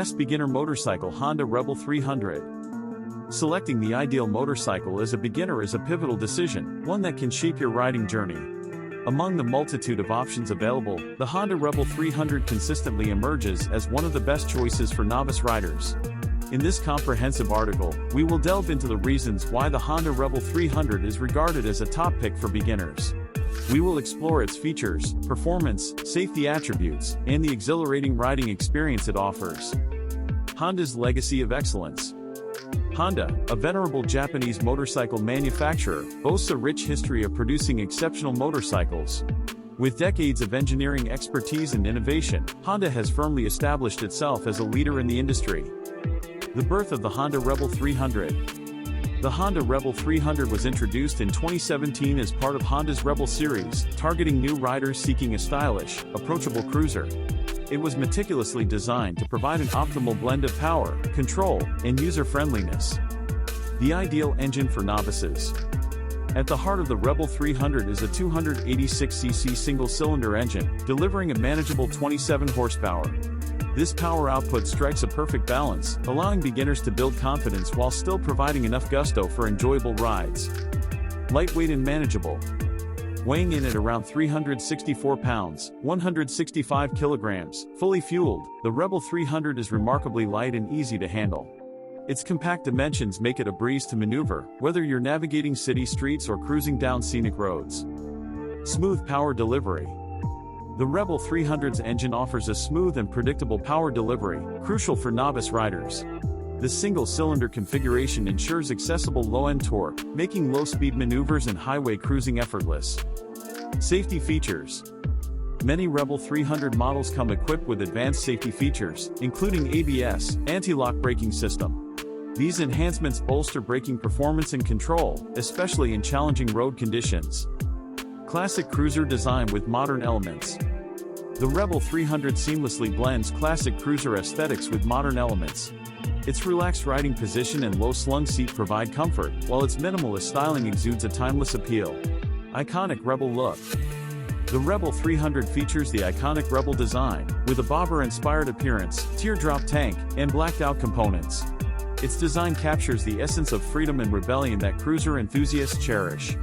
Best beginner motorcycle Honda Rebel 300. Selecting the ideal motorcycle as a beginner is a pivotal decision, one that can shape your riding journey. Among the multitude of options available, the Honda Rebel 300 consistently emerges as one of the best choices for novice riders. In this comprehensive article, we will delve into the reasons why the Honda Rebel 300 is regarded as a top pick for beginners. We will explore its features, performance, safety attributes, and the exhilarating riding experience it offers. Honda's legacy of excellence. Honda, a venerable Japanese motorcycle manufacturer, boasts a rich history of producing exceptional motorcycles. With decades of engineering expertise and innovation, Honda has firmly established itself as a leader in the industry. The birth of the Honda Rebel 300. The Honda Rebel 300 was introduced in 2017 as part of Honda's Rebel series, targeting new riders seeking a stylish, approachable cruiser. It was meticulously designed to provide an optimal blend of power, control, and user-friendliness. The ideal engine for novices. At the heart of the Rebel 300 is a 286cc single-cylinder engine, delivering a manageable 27 horsepower. This power output strikes a perfect balance, allowing beginners to build confidence while still providing enough gusto for enjoyable rides. Lightweight and manageable. Weighing in at around 364 pounds, 165 kilograms, fully fueled, the Rebel 300 is remarkably light and easy to handle. Its compact dimensions make it a breeze to maneuver, whether you're navigating city streets or cruising down scenic roads. Smooth power delivery. The Rebel 300's engine offers a smooth and predictable power delivery, crucial for novice riders. The single-cylinder configuration ensures accessible low-end torque, making low-speed maneuvers and highway cruising effortless. Safety features. Many Rebel 300 models come equipped with advanced safety features, including ABS, anti-lock braking system. These enhancements bolster braking performance and control, especially in challenging road conditions. Classic cruiser design with modern elements. The Rebel 300 seamlessly blends classic cruiser aesthetics with modern elements. Its relaxed riding position and low-slung seat provide comfort, while its minimalist styling exudes a timeless appeal. Iconic Rebel look. The Rebel 300 features the iconic Rebel design, with a bobber-inspired appearance, teardrop tank, and blacked-out components. Its design captures the essence of freedom and rebellion that cruiser enthusiasts cherish.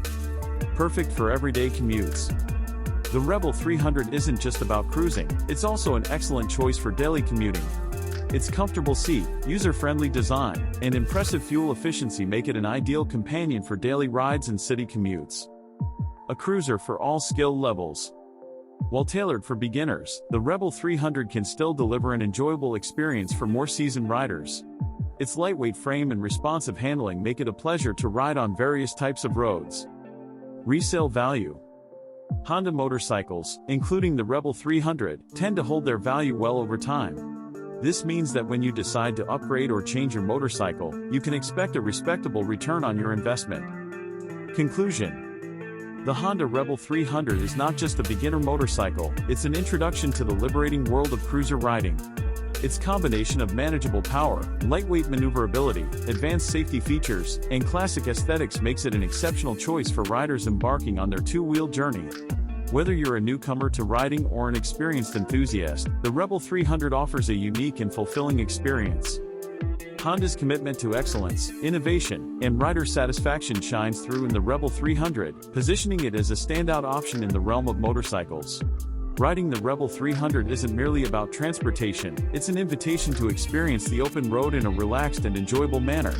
Perfect for everyday commutes. The Rebel 300 isn't just about cruising, it's also an excellent choice for daily commuting. Its comfortable seat, user-friendly design, and impressive fuel efficiency make it an ideal companion for daily rides and city commutes. A cruiser for all skill levels. While tailored for beginners, the Rebel 300 can still deliver an enjoyable experience for more seasoned riders. Its lightweight frame and responsive handling make it a pleasure to ride on various types of roads. Resale value. Honda motorcycles, including the Rebel 300, tend to hold their value well over time. This means that when you decide to upgrade or change your motorcycle, you can expect a respectable return on your investment. Conclusion. The Honda Rebel 300 is not just a beginner motorcycle, it's an introduction to the liberating world of cruiser riding. Its combination of manageable power, lightweight maneuverability, advanced safety features, and classic aesthetics makes it an exceptional choice for riders embarking on their two-wheel journey. Whether you're a newcomer to riding or an experienced enthusiast, the Rebel 300 offers a unique and fulfilling experience. Honda's commitment to excellence, innovation, and rider satisfaction shines through in the Rebel 300, positioning it as a standout option in the realm of motorcycles. Riding the Rebel 300 isn't merely about transportation, it's an invitation to experience the open road in a relaxed and enjoyable manner.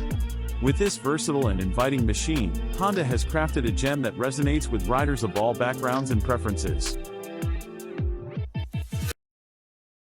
With this versatile and inviting machine, Honda has crafted a gem that resonates with riders of all backgrounds and preferences.